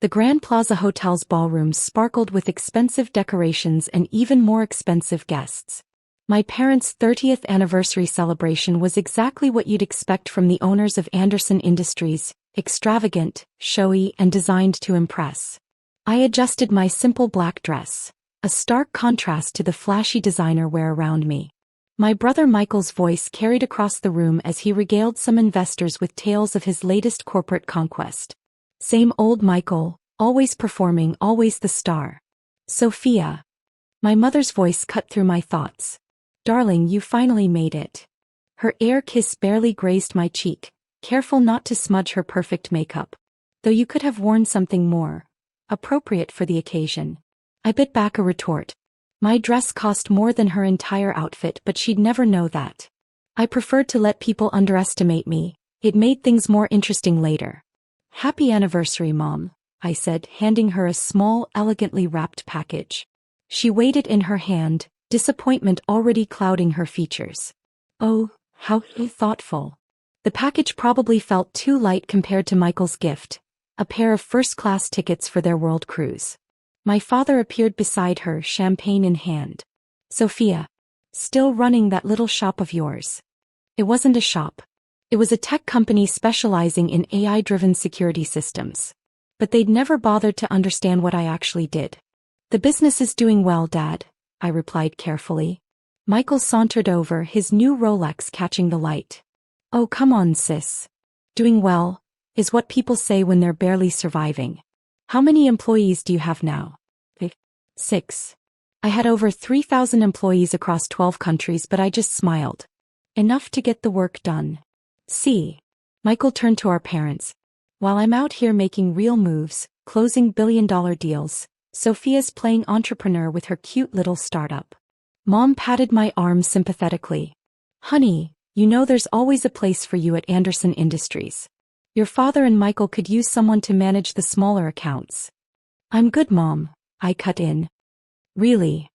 The Grand Plaza Hotel's ballrooms sparkled with expensive decorations and even more expensive guests. My parents' 30th anniversary celebration was exactly what you'd expect from the owners of Anderson Industries, extravagant, showy, and designed to impress. I adjusted my simple black dress, a stark contrast to the flashy designer wear around me. My brother Michael's voice carried across the room as he regaled some investors with tales of his latest corporate conquest. Same old Michael, always performing, always the star. Sofia. My mother's voice cut through my thoughts. Darling, you finally made it. Her air kiss barely grazed my cheek, careful not to smudge her perfect makeup. Though you could have worn something more appropriate for the occasion. I bit back a retort. My dress cost more than her entire outfit, but she'd never know that. I preferred to let people underestimate me. It made things more interesting later. Happy anniversary, Mom, I said, handing her a small, elegantly wrapped package. She weighed it in her hand, disappointment already clouding her features. Oh, how thoughtful. The package probably felt too light compared to Michael's gift, a pair of first-class tickets for their world cruise. My father appeared beside her, champagne in hand. Sofia. Still running that little shop of yours? It wasn't a shop. It was a tech company specializing in AI-driven security systems. But they'd never bothered to understand what I actually did. The business is doing well, Dad, I replied carefully. Michael sauntered over, his new Rolex catching the light. Oh, come on, sis. Doing well is what people say when they're barely surviving. How many employees do you have now? 6. I had over 3,000 employees across 12 countries, but I just smiled. Enough to get the work done. See. Michael turned to our parents. While I'm out here making real moves, closing billion-dollar deals, Sofia's playing entrepreneur with her cute little startup. Mom patted my arm sympathetically. Honey, you know there's always a place for you at Anderson Industries. Your father and Michael could use someone to manage the smaller accounts. I'm good, Mom, I cut in. Really?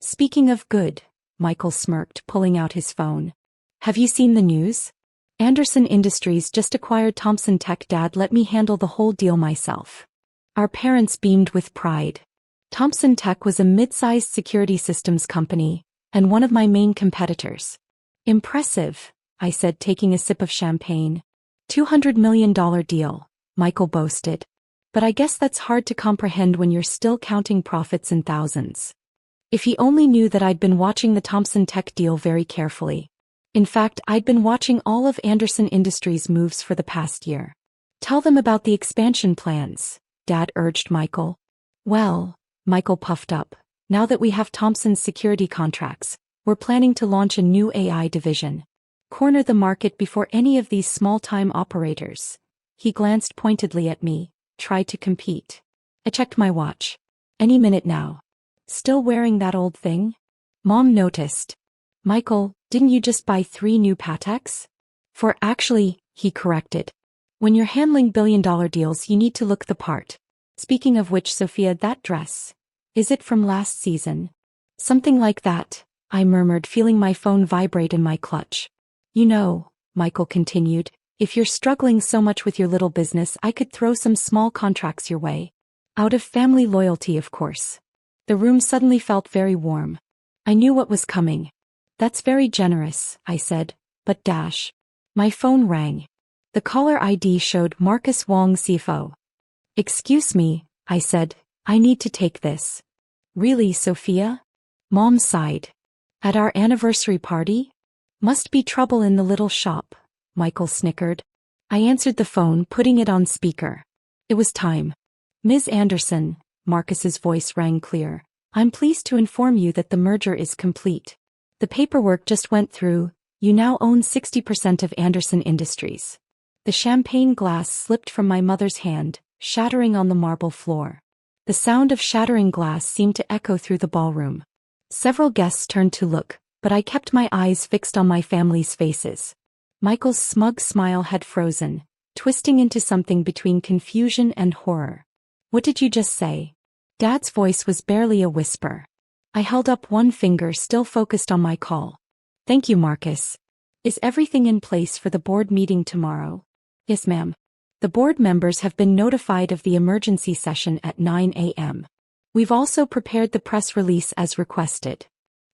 Speaking of good, Michael smirked, pulling out his phone. Have you seen the news? Anderson Industries just acquired Thompson Tech. Dad let me handle the whole deal myself. Our parents beamed with pride. Thompson Tech was a mid-sized security systems company, and one of my main competitors. Impressive, I said, taking a sip of champagne. $200 million deal, Michael boasted. But I guess that's hard to comprehend when you're still counting profits in thousands. If he only knew that I'd been watching the Thompson Tech deal very carefully. In fact, I'd been watching all of Anderson Industries' moves for the past year. Tell them about the expansion plans, Dad urged Michael. Well, Michael puffed up, now that we have Thompson's security contracts, we're planning to launch a new AI division. Corner the market before any of these small-time operators. He glanced pointedly at me, tried to compete. I checked my watch. Any minute now. Still wearing that old thing? Mom noticed. Michael, didn't you just buy 3 new Pateks? Actually, he corrected. When you're handling billion-dollar deals, you need to look the part. Speaking of which, Sofia, that dress. Is it from last season? Something like that, I murmured, feeling my phone vibrate in my clutch. You know, Michael continued, if you're struggling so much with your little business, I could throw some small contracts your way. Out of family loyalty, of course. The room suddenly felt very warm. I knew what was coming. That's very generous, I said, but dash. My phone rang. The caller ID showed Marcus Wong, CFO. Excuse me, I said, I need to take this. Really, Sofia? Mom sighed. At our anniversary party? Must be trouble in the little shop, Michael snickered. I answered the phone, putting it on speaker. It was time. Ms. Anderson, Marcus's voice rang clear. I'm pleased to inform you that the merger is complete. The paperwork just went through. You now own 60% of Anderson Industries. The champagne glass slipped from my mother's hand, shattering on the marble floor. The sound of shattering glass seemed to echo through the ballroom. Several guests turned to look, but I kept my eyes fixed on my family's faces. Michael's smug smile had frozen, twisting into something between confusion and horror. What did you just say? Dad's voice was barely a whisper. I held up one finger, still focused on my call. Thank you, Marcus. Is everything in place for the board meeting tomorrow? Yes, ma'am. The board members have been notified of the emergency session at 9 a.m. We've also prepared the press release as requested.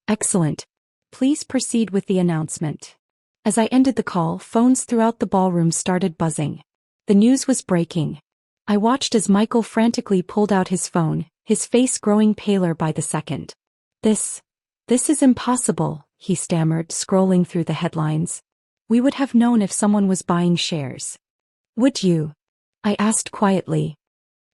Excellent. Please proceed with the announcement. As I ended the call, phones throughout the ballroom started buzzing. The news was breaking. I watched as Michael frantically pulled out his phone, his face growing paler by the second. This is impossible, he stammered, scrolling through the headlines. We would have known if someone was buying shares. Would you? I asked quietly.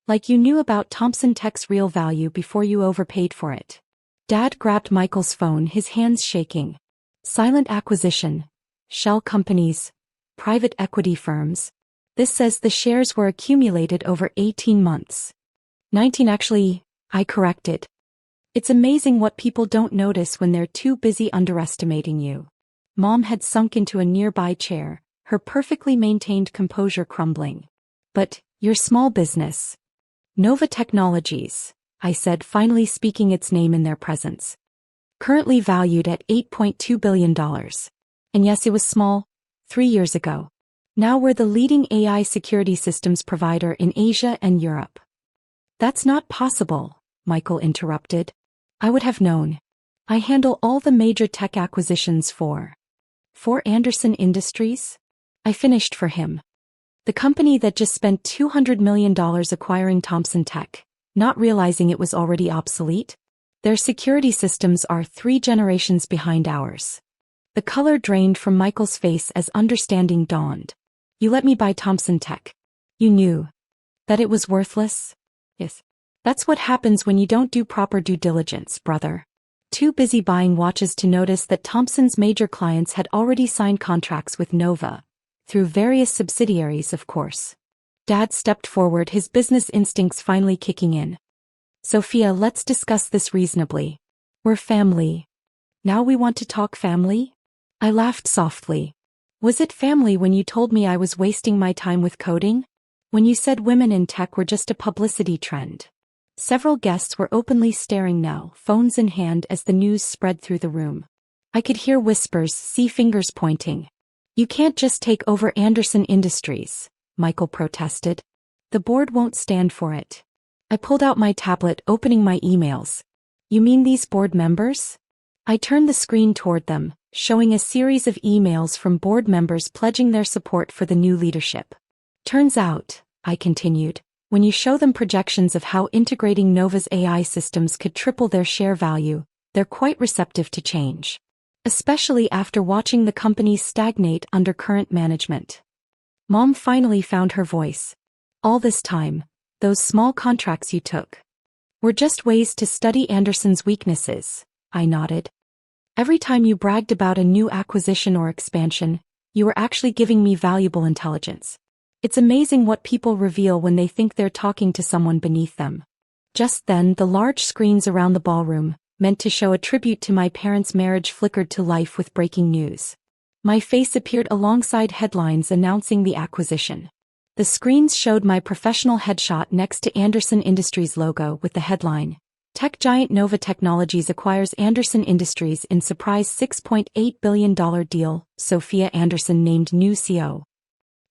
Like you knew about Thompson Tech's real value before you overpaid for it. Dad grabbed Michael's phone, his hands shaking. Silent acquisition. Shell companies. Private equity firms. This says the shares were accumulated over 18 months. 19 actually, I corrected. It's amazing what people don't notice when they're too busy underestimating you. Mom had sunk into a nearby chair, her perfectly maintained composure crumbling. But, your small business. Nova Technologies, I said, finally speaking its name in their presence. Currently valued at $8.2 billion. And yes, it was small, 3 years ago. Now we're the leading AI security systems provider in Asia and Europe. That's not possible, Michael interrupted. I would have known. I handle all the major tech acquisitions for Anderson Industries? I finished for him. The company that just spent $200 million acquiring Thompson Tech, not realizing it was already obsolete. Their security systems are 3 generations behind ours. The color drained from Michael's face as understanding dawned. You let me buy Thompson Tech. You knew that it was worthless? Yes. That's what happens when you don't do proper due diligence, brother. Too busy buying watches to notice that Thompson's major clients had already signed contracts with Nova. Through various subsidiaries, of course. Dad stepped forward, his business instincts finally kicking in. Sofia, let's discuss this reasonably. We're family. Now we want to talk family? I laughed softly. Was it family when you told me I was wasting my time with coding? When you said women in tech were just a publicity trend? Several guests were openly staring now, phones in hand, as the news spread through the room. I could hear whispers, see fingers pointing. You can't just take over Anderson Industries, Michael protested. The board won't stand for it. I pulled out my tablet, opening my emails. You mean these board members? I turned the screen toward them, showing a series of emails from board members pledging their support for the new leadership. Turns out, I continued, when you show them projections of how integrating Nova's AI systems could triple their share value, they're quite receptive to change. Especially after watching the company stagnate under current management. Mom finally found her voice. All this time, those small contracts you took were just ways to study Anderson's weaknesses, I nodded. Every time you bragged about a new acquisition or expansion, you were actually giving me valuable intelligence. It's amazing what people reveal when they think they're talking to someone beneath them. Just then, the large screens around the ballroom, meant to show a tribute to my parents' marriage, flickered to life with breaking news. My face appeared alongside headlines announcing the acquisition. The screens showed my professional headshot next to Anderson Industries' logo with the headline, Tech giant Nova Technologies acquires Anderson Industries in surprise $6.8 billion deal, Sofia Anderson named new CEO.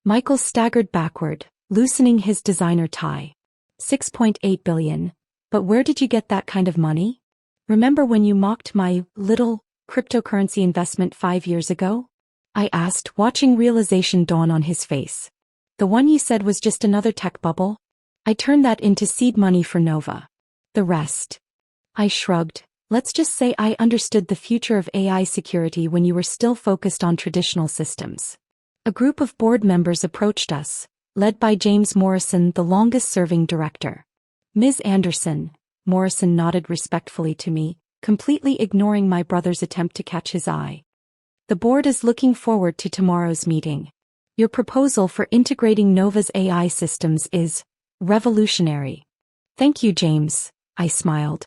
Michael staggered backward, loosening his designer tie. $6.8 billion? But where did you get that kind of money? Remember when you mocked my little cryptocurrency investment 5 years ago? I asked, watching realization dawn on his face. The one you said was just another tech bubble? I turned that into seed money for Nova. The rest. I shrugged. Let's just say I understood the future of AI security when you were still focused on traditional systems. A group of board members approached us, led by James Morrison, the longest-serving director. Ms. Anderson, Morrison nodded respectfully to me, completely ignoring my brother's attempt to catch his eye. The board is looking forward to tomorrow's meeting. Your proposal for integrating Nova's AI systems is revolutionary. Thank you, James, I smiled.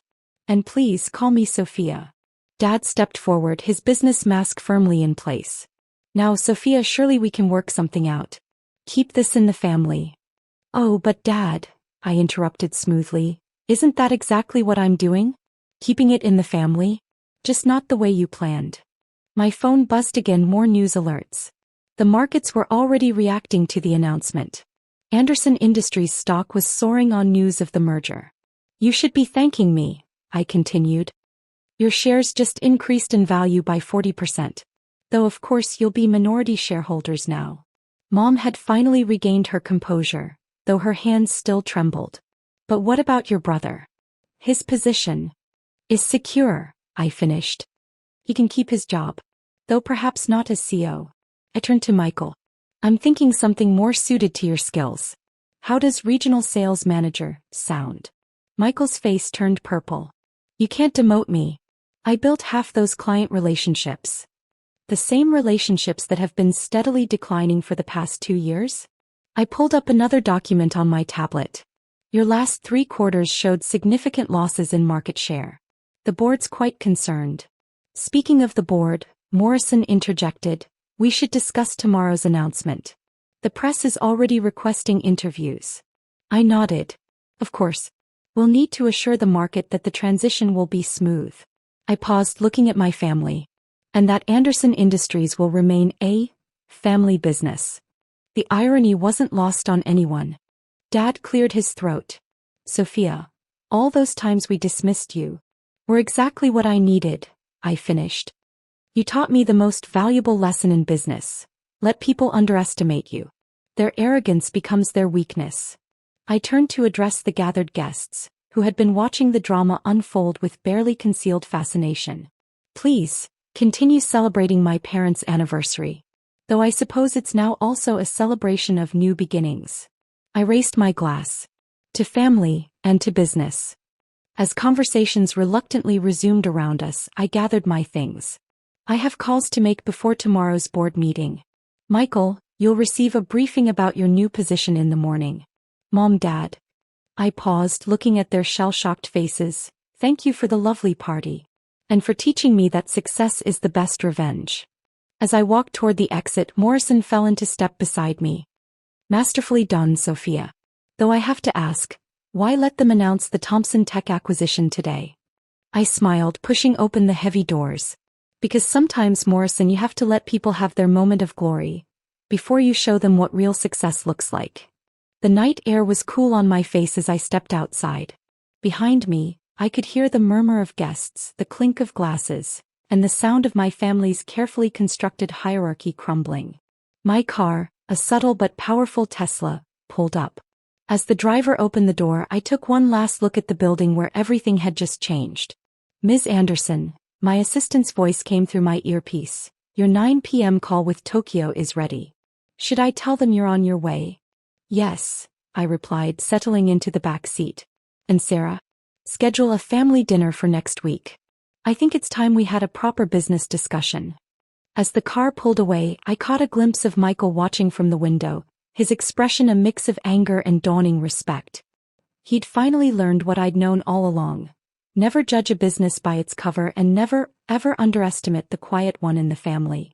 And please call me Sofia. Dad stepped forward, his business mask firmly in place. Now, Sofia, surely we can work something out. Keep this in the family. Oh, but Dad, I interrupted smoothly. Isn't that exactly what I'm doing? Keeping it in the family? Just not the way you planned. My phone buzzed again, more news alerts. The markets were already reacting to the announcement. Anderson Industries stock was soaring on news of the merger. You should be thanking me, I continued. Your shares just increased in value by 40%. Though of course you'll be minority shareholders now. Mom had finally regained her composure, though her hands still trembled. But what about your brother? His position is secure, I finished. He can keep his job, though perhaps not as CEO. I turned to Michael. I'm thinking something more suited to your skills. How does regional sales manager sound? Michael's face turned purple. You can't demote me. I built half those client relationships. The same relationships that have been steadily declining for the past 2 years? I pulled up another document on my tablet. Your last 3 quarters showed significant losses in market share. The board's quite concerned. Speaking of the board, Morrison interjected, we should discuss tomorrow's announcement. The press is already requesting interviews. I nodded. Of course. We'll need to assure the market that the transition will be smooth. I paused looking at my family. And that Anderson Industries will remain a family business. The irony wasn't lost on anyone. Dad cleared his throat. Sofia, all those times we dismissed you were exactly what I needed, I finished. You taught me the most valuable lesson in business. Let people underestimate you. Their arrogance becomes their weakness. I turned to address the gathered guests, who had been watching the drama unfold with barely concealed fascination. Please, continue celebrating my parents' anniversary. Though I suppose it's now also a celebration of new beginnings. I raised my glass. To family, and to business. As conversations reluctantly resumed around us, I gathered my things. I have calls to make before tomorrow's board meeting. Michael, you'll receive a briefing about your new position in the morning. Mom, Dad. I paused, looking at their shell-shocked faces. Thank you for the lovely party. And for teaching me that success is the best revenge. As I walked toward the exit, Morrison fell into step beside me. Masterfully done, Sofia. Though I have to ask, why let them announce the Thompson Tech acquisition today? I smiled, pushing open the heavy doors. Because sometimes, Morrison, you have to let people have their moment of glory before you show them what real success looks like. The night air was cool on my face as I stepped outside. Behind me, I could hear the murmur of guests, the clink of glasses, and the sound of my family's carefully constructed hierarchy crumbling. My car, a subtle but powerful Tesla, pulled up. As the driver opened the door, I took one last look at the building where everything had just changed. Ms. Anderson, my assistant's voice came through my earpiece. Your 9 p.m. call with Tokyo is ready. Should I tell them you're on your way? Yes, I replied, settling into the back seat. And Sarah? Schedule a family dinner for next week. I think it's time we had a proper business discussion. As the car pulled away, I caught a glimpse of Michael watching from the window, his expression a mix of anger and dawning respect. He'd finally learned what I'd known all along. Never judge a business by its cover and never, ever underestimate the quiet one in the family.